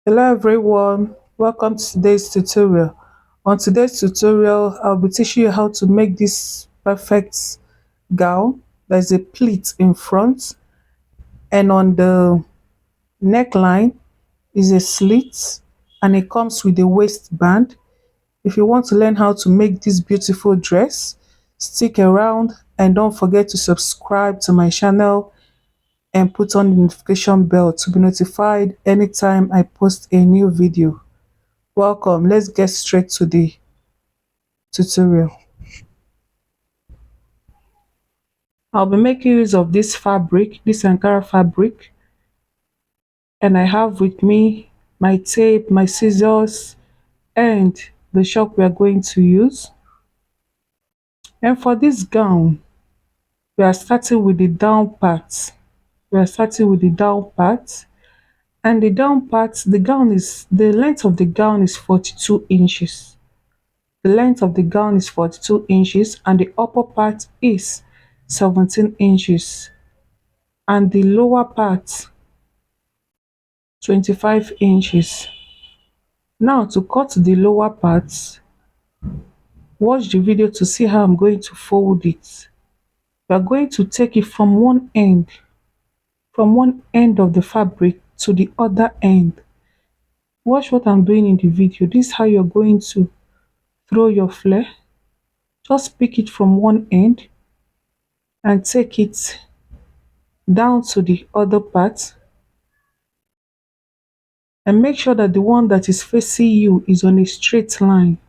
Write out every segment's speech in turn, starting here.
Hello everyone, welcome to today's tutorial. On today's tutorial, I'll be teaching you how to make this perfect gown. There's a pleat in front, and on the neckline is a slit, and it comes with a waistband. If you want to learn how to make this beautiful dress, stick around and don't forget to subscribe to my channel and put on the notification bell to be notified anytime I post a new video. Welcome, let's get straight to the tutorial. I'll be making use of this fabric, this Ankara fabric, and I have with me my tape, my scissors, and the chalk we are going to use. And for this gown, we are starting with the down part. We are starting with the down part. And the down part, the length of the gown is 42 inches. The length of the gown is 42 inches and the upper part is 17 inches. And the lower part 25 inches. Now to cut the lower part, watch the video to see how I'm going to fold it. We are going to take it from one end of the fabric to the other end. Watch what I'm doing in the video. This is how you're going to throw your flare. Just pick it from one end and take it down to the other part, and make sure that the one that is facing you is on a straight line.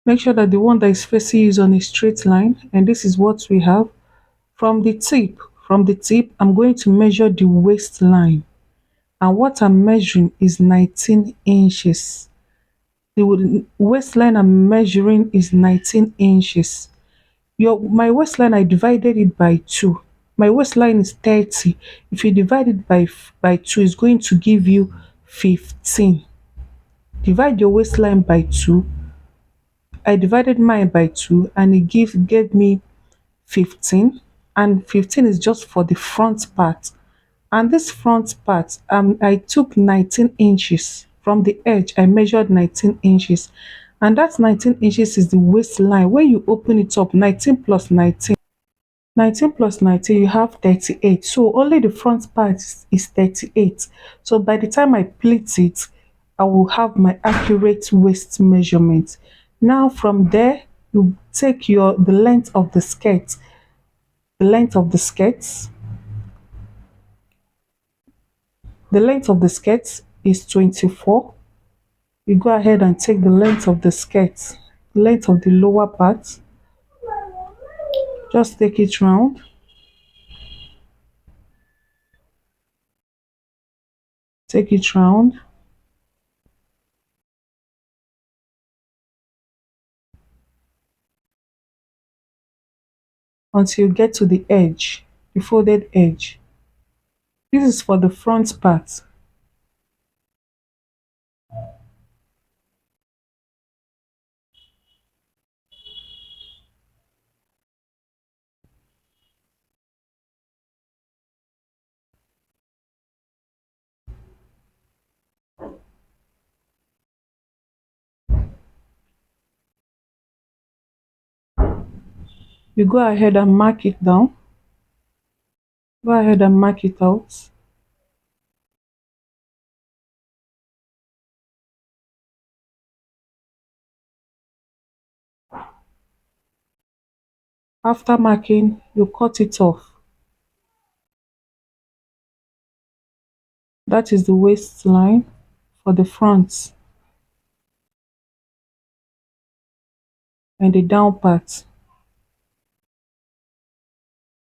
Make sure that the one that is facing you is on a straight line, and this is what we have. From the tip, I'm going to measure the waistline, and what I'm measuring is 19 inches. The waistline I'm measuring is 19 inches. My waistline, I divided it by 2. My waistline is 30. If you divide it by 2, it's going to give you 15. Divide your waistline by 2. I divided mine by 2 and it gave me 15, and 15 is just for the front part. And this front part, I took 19 inches from the edge. I measured 19 inches, and that 19 inches is the waistline. When you open it up, 19 plus 19, you have 38. So only the front part is 38. So by the time I pleat it, I will have my accurate waist measurement. Now from there, you take the length of the skirt. The length of the skirts. The length of the skirt is 24. You go ahead and take the length of the skirt, length of the lower part. Just take it round. Take it round until you get to the edge, the folded edge. This is for the front part. You go ahead and mark it down. Go ahead and mark it out. After marking, you cut it off. That is the waistline for the front and the down part.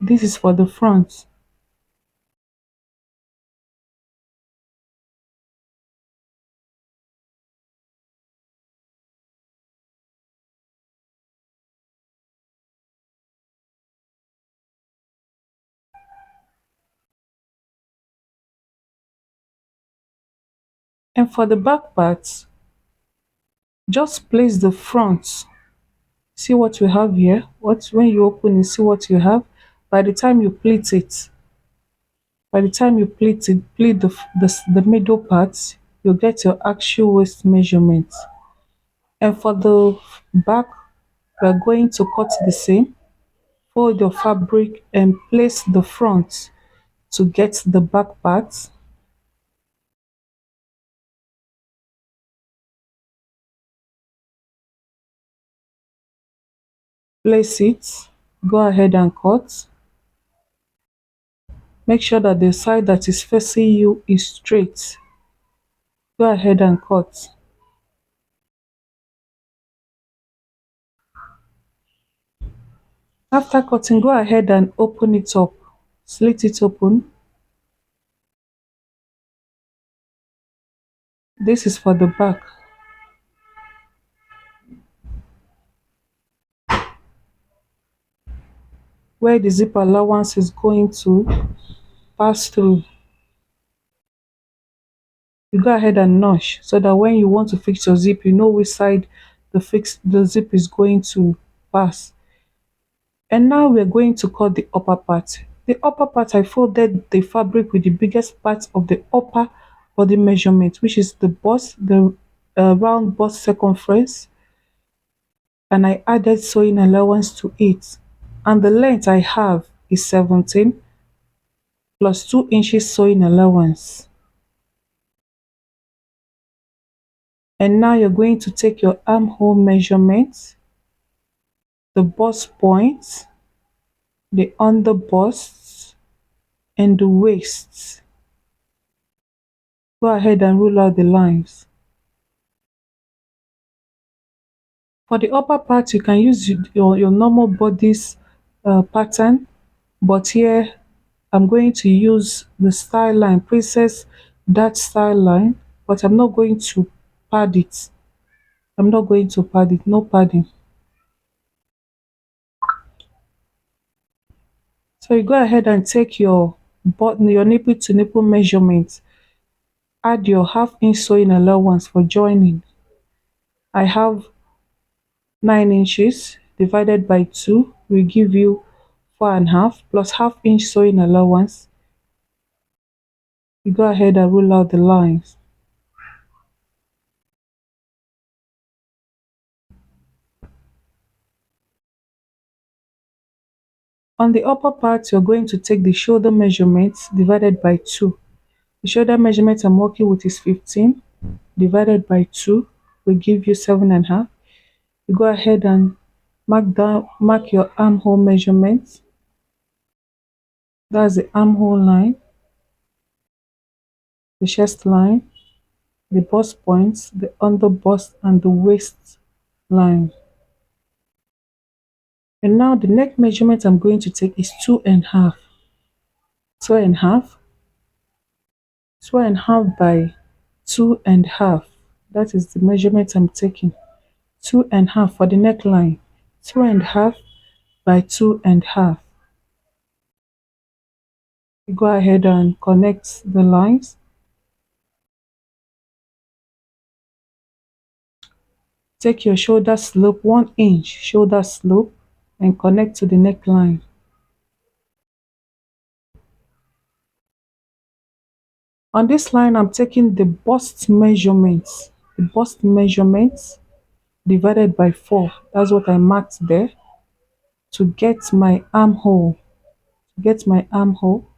This is for the front. And for the back part, just place the front. See what you have here. When you open it, see what you have. By the time you pleat it, By the time you pleat the middle part, you'll get your actual waist measurement. And for the back, we're going to cut the same. Fold your fabric and place the front to get the back part. Place it. Go ahead and cut. Make sure that the side that is facing you is straight. Go ahead and cut. After cutting, go ahead and open it up. Slit it open. This is for the back. Where the zip allowance is going to pass through. You go ahead and notch so that when you want to fix your zip, you know which side the zip is going to pass. And now we're going to cut the upper part. The upper part, I folded the fabric with the biggest part of the upper body measurement, which is the bust, the round bust circumference, and I added sewing allowance to it. And the length I have is 17 plus 2 inches sewing allowance. And now you're going to take your armhole measurement, the bust point, the under bust, and the waist. Go ahead and rule out the lines. For the upper part, you can use your normal bodice pattern, but here I'm going to use the style line, princess that style line, but I'm not going to pad it. I'm not going to pad it, no padding. So you go ahead and take your button, your nipple to nipple measurement. Add your half-inch sewing allowance for joining. I have 9 inches divided by 2 will give you 4.5 plus half-inch sewing allowance. You go ahead and rule out the lines. On the upper part, you're going to take the shoulder measurement divided by 2. The shoulder measurement I'm working with is 15 divided by 2 will give you 7.5. You go ahead and mark your armhole measurement. That's the armhole line, the chest line, the bust points, the under bust, and the waist line. And now the neck measurement I'm going to take is 2.5. 2.5. 2.5 by 2.5. That is the measurement I'm taking. 2.5 for the neckline. 2.5 by 2.5. You go ahead and connect the lines. Take your shoulder slope, 1 inch shoulder slope, and connect to the neckline. On this line, I'm taking the bust measurements. The bust measurements divided by 4. That's what I marked there to get my armhole. To get my armhole,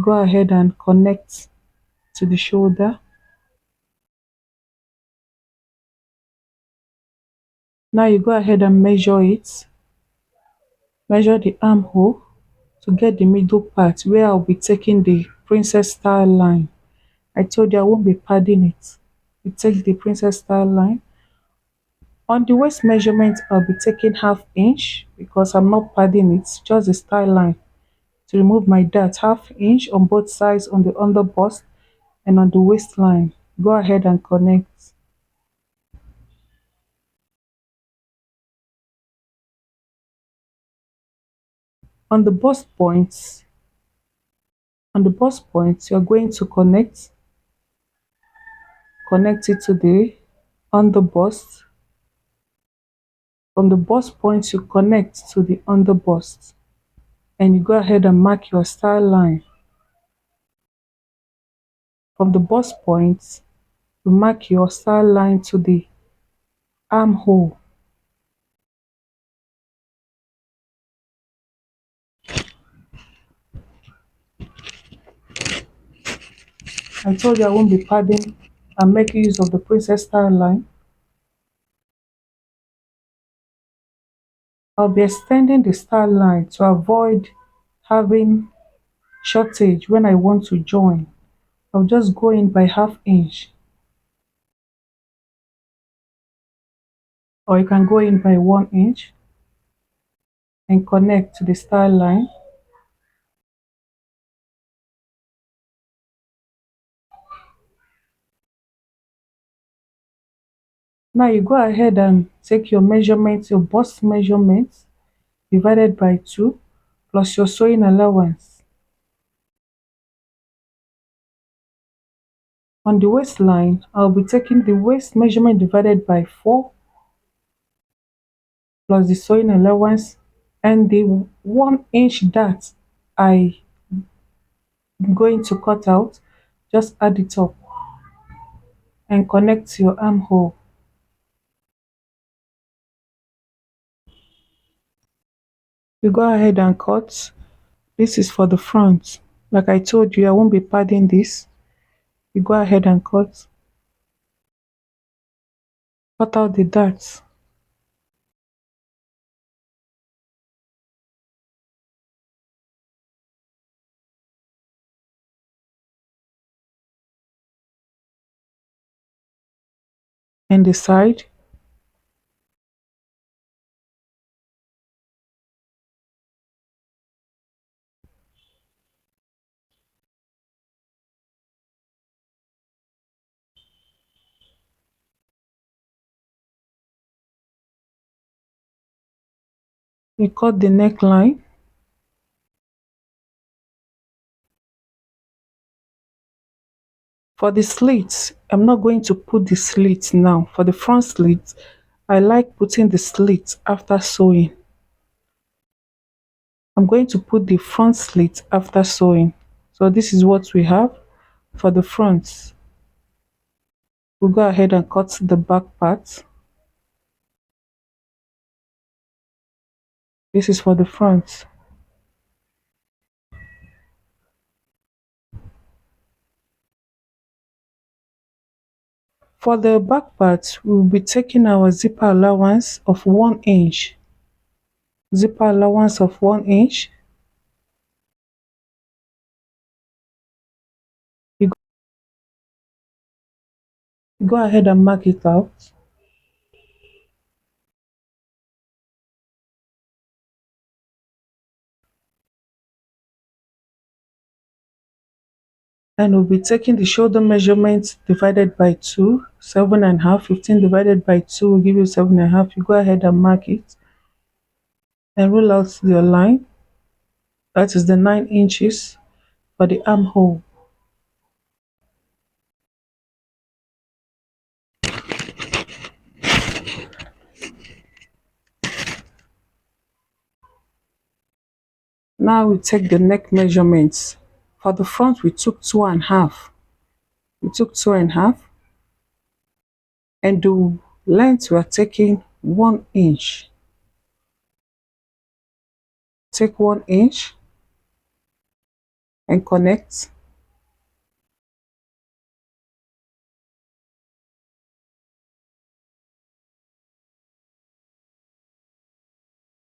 go ahead and connect to the shoulder. Now you go ahead and measure it. Measure the armhole to get the middle part where I'll be taking the princess style line. I told you I won't be padding it. You take the princess style line. On the waist measurement, I'll be taking half-inch because I'm not padding it, just the style line. To remove my dart, half-inch on both sides on the under bust and on the waistline. Go ahead and connect. On the bust points, you're going to connect it to the under bust. From the bust points, you connect to the under bust, and you go ahead and mark your style line. From the bust point, you mark your star line to the armhole. I told you I won't be padding and making use of the princess star line. I'll be extending the star line to avoid having shortage when I want to join. I'll just go in by ½ inch, or you can go in by 1 inch and connect to the star line. Now you go ahead and take your measurements, your bust measurements divided by 2 plus your sewing allowance. On the waistline, I'll be taking the waist measurement divided by 4 plus the sewing allowance, and the 1 inch that I'm going to cut out, just add it up and connect to your armhole. You go ahead and cut. This is for the front. Like I told you, I won't be padding this. You go ahead and cut. Cut out the darts. And the side. We cut the neckline. For the slits, I'm not going to put the slits now. For the front slit, I like putting the slit after sewing. I'm going to put the front slit after sewing. So this is what we have for the front. We'll go ahead and cut the back part. This is for the front. For the back part, we'll be taking our zipper allowance of 1 inch. Zipper allowance of 1 inch. You go ahead and mark it out. And we'll be taking the shoulder measurement divided by 2, 7.5. 15 divided by 2 will give you 7.5. You go ahead and mark it and roll out your line. That is the 9 inches for the armhole. Now we take the neck measurements. For the front, we took 2.5. We took 2.5, and the length we are taking 1 inch. Take 1 inch and connect.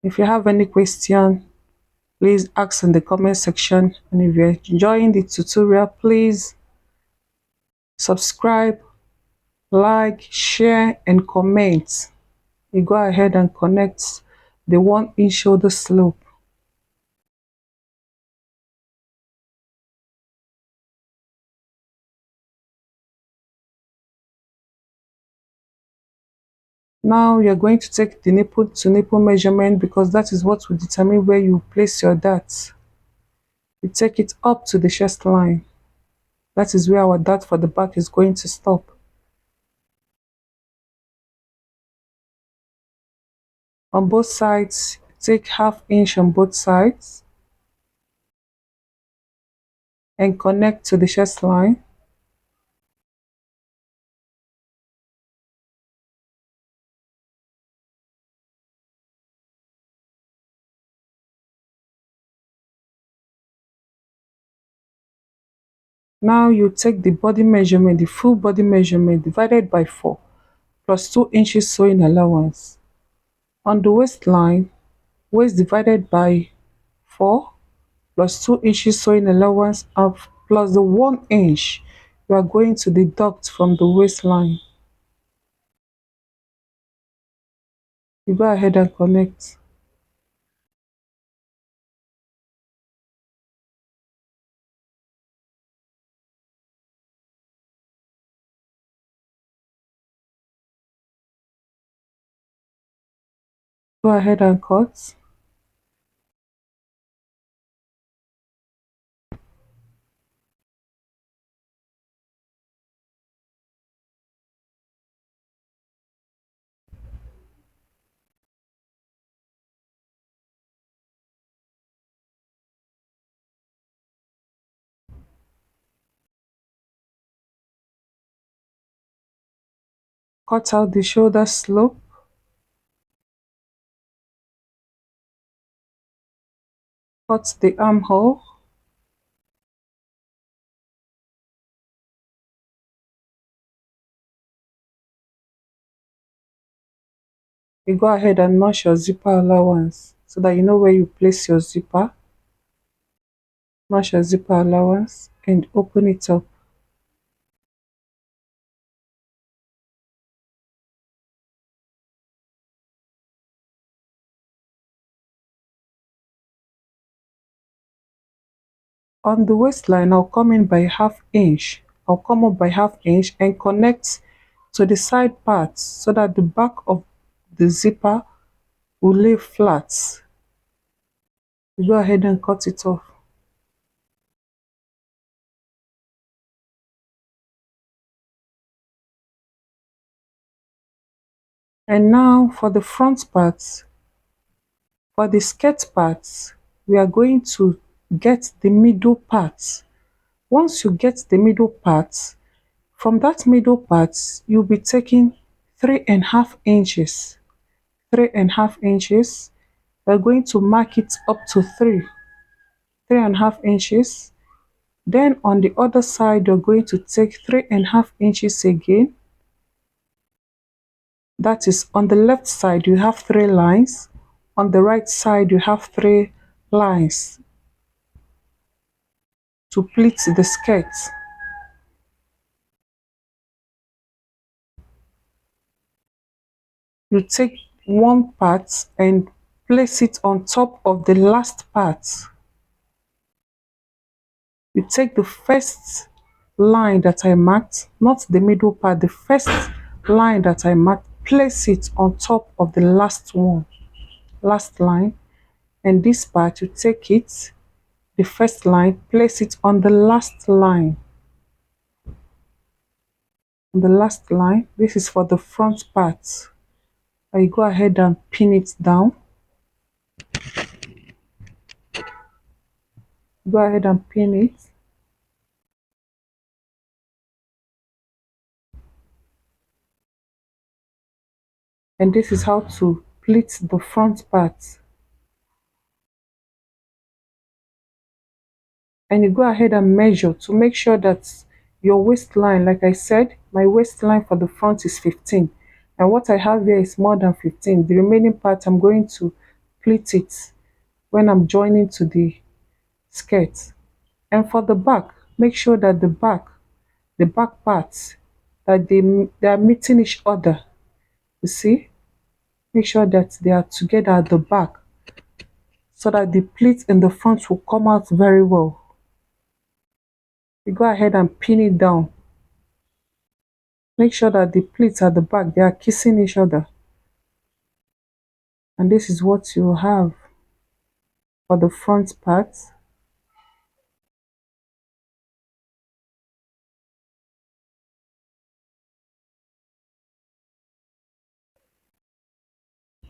If you have any question, please ask in the comment section, and if you're enjoying the tutorial, please subscribe, like, share and comment. You go ahead and connect the 1 inch shoulder slope. Now you're going to take the nipple to nipple measurement, because that is what will determine where you place your dart. You take it up to the chest line. That is where our dart for the back is going to stop. On both sides, take ½ inch on both sides and connect to the chest line. Now you take the body measurement, the full body measurement divided by 4 plus 2 inches sewing allowance. On the waistline, waist divided by 4 plus 2 inches sewing allowance of plus the 1 inch you are going to deduct from the waistline. You go ahead and connect. Go ahead and cut. Cut out the shoulder slope. Cut the armhole. You go ahead and notch your zipper allowance so that you know where you place your zipper. Notch your zipper allowance and open it up. On the waistline, I'll come in by half inch. I'll come up by half inch and connect to the side parts so that the back of the zipper will lay flat. You go ahead and cut it off. And now for the front parts, for the skirt parts, we are going to get the middle part. Once you get the middle part, from that middle part, you'll be taking 3.5 inches. 3.5 inches. We're going to mark it up to 3.5 inches. Then on the other side, you're going to take 3.5 inches again. That is on the left side, you have 3 lines. On the right side, you have 3 lines to pleat the skirt. You take one part and place it on top of the last part. You take the first line that I marked, not the middle part, the first line that I marked, place it on top of the last one, last line. And this part, you take it, the first line, place it on the last line. On the last line, this is for the front part. I go ahead and pin it down. Go ahead and pin it. And this is how to pleat the front part. And you go ahead and measure to make sure that your waistline, like I said, my waistline for the front is 15, and what I have here is more than 15. The remaining part, I'm going to pleat it when I'm joining to the skirt. And for the back, make sure that the back parts, that they are meeting each other. You see, make sure that they are together at the back so that the pleat in the front will come out very well. You go ahead and pin it down. Make sure that the pleats at the back, they are kissing each other. And this is what you have for the front part.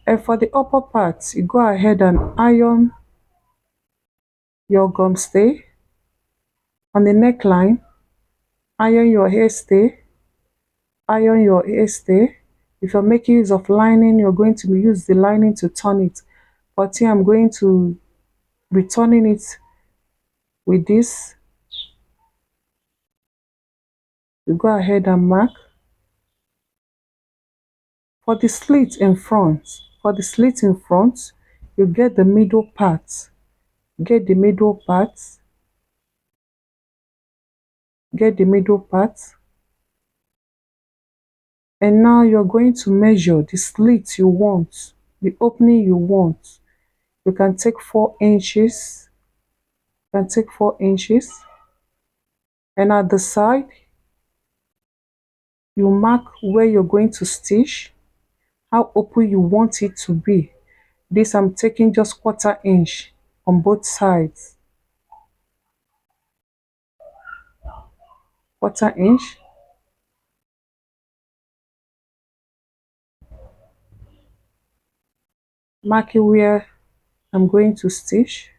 And for the upper part, you go ahead and iron your gum stay. On the neckline, iron your hairstay. Iron your hairstay. If you're making use of lining, you're going to use the lining to turn it. But here I'm going to be turning it with this You go ahead and mark. For the slit in front, you get the middle part. Get the middle part. Get the middle part. And now you're going to measure the slit you want, the opening you want. You can take 4 inches. You can take 4 inches. And at the side, you mark where you're going to stitch, how open you want it to be. This I'm taking just 1/4 inch on both sides. 1/4 inch. Marking where I'm going to stitch.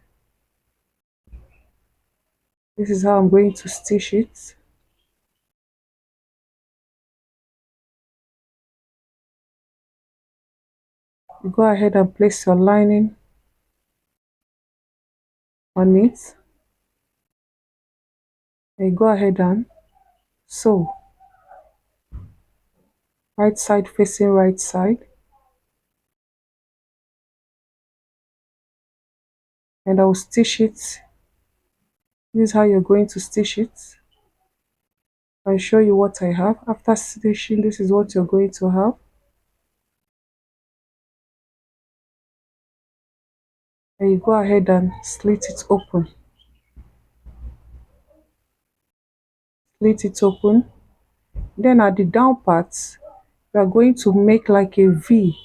This is how I'm going to stitch it. You go ahead and place your lining on it. And you go ahead and sew. Right side facing right side. And I will stitch it. This is how you're going to stitch it. I'll show you what I have. After stitching, this is what you're going to have. And you go ahead and slit it open. Slit it open. Then at the down part, you are going to make like a V,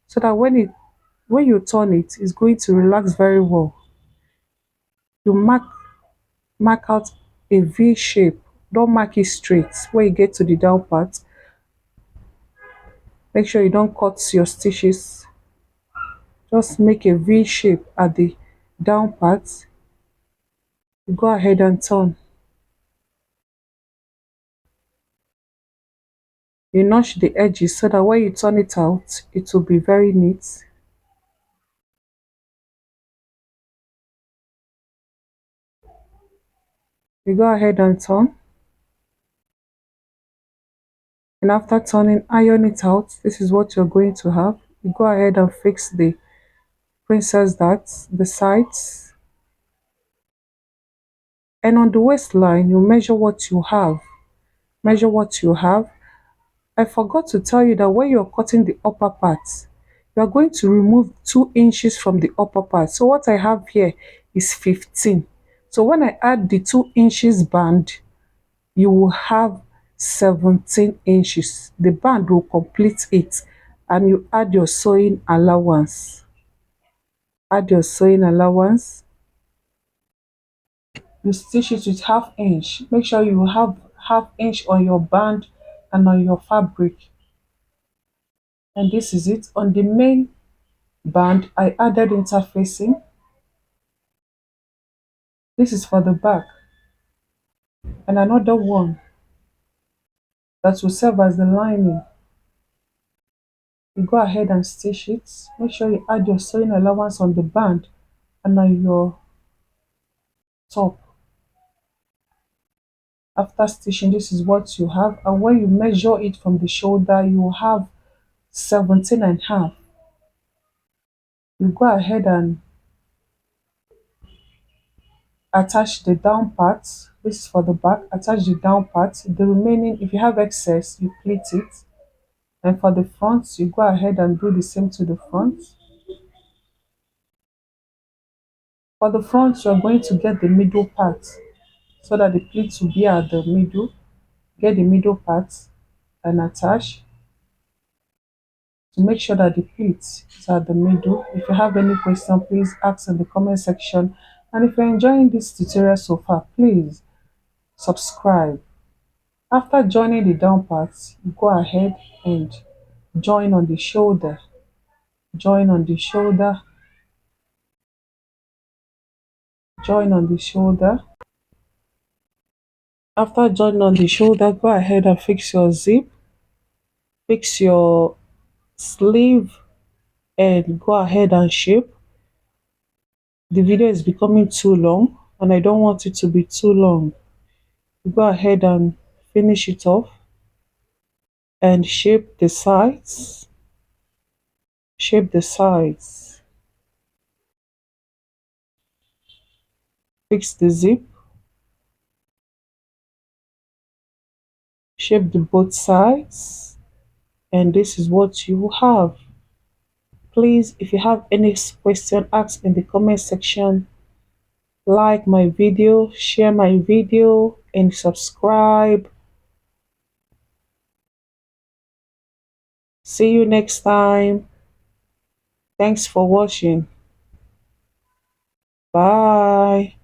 so that when you turn it, it's going to relax very well. You mark out a V shape. Don't mark it straight. When you get to the down part, make sure you don't cut your stitches. Just make a V shape at the down part. You go ahead and turn. You notch the edges so that when you turn it out, it will be very neat. You go ahead and turn. And after turning, iron it out. This is what you're going to have. You go ahead and fix the princess darts, the sides. And on the waistline, you measure what you have. Measure what you have. I forgot to tell you that when you're cutting the upper part, you are going to remove 2 inches from the upper part. So what I have here is 15. So when I add the 2 inches band, you will have 17 inches. The band will complete it, and you add your sewing allowance. Add your sewing allowance. You stitch it with 1/2 inch. Make sure you have 1/2 inch on your band and on your fabric. And this is it. On the main band, I added interfacing. This is for the back. And another one that will serve as the lining. You go ahead and stitch it. Make sure you add your sewing allowance on the band and on your top. After stitching, this is what you have. And when you measure it from the shoulder, you will have 17.5. You go ahead and attach the down part. This is for the back. Attach the down part. The remaining, if you have excess, you pleat it. And for the front, you go ahead and do the same to the front. For the front, you're going to get the middle part so that the pleat will be at the middle. Get the middle part and attach to make sure that the pleat is at the middle. If you have any question, please ask in the comment section. And if you're enjoying this tutorial so far, please subscribe. After joining the down part, you go ahead and join on the shoulder. Join on the shoulder. Join on the shoulder. After joining on the shoulder, go ahead and fix your zip. Fix your sleeve and go ahead and shape. The video is becoming too long and I don't want it to be too long. Go ahead and finish it off and shape the sides. Shape the sides. Fix the zip. Shape the both sides. And this is what you will have. Please, if you have any question, ask in the comment section. Like my video, share my video, and subscribe. See you next time. Thanks for watching. Bye.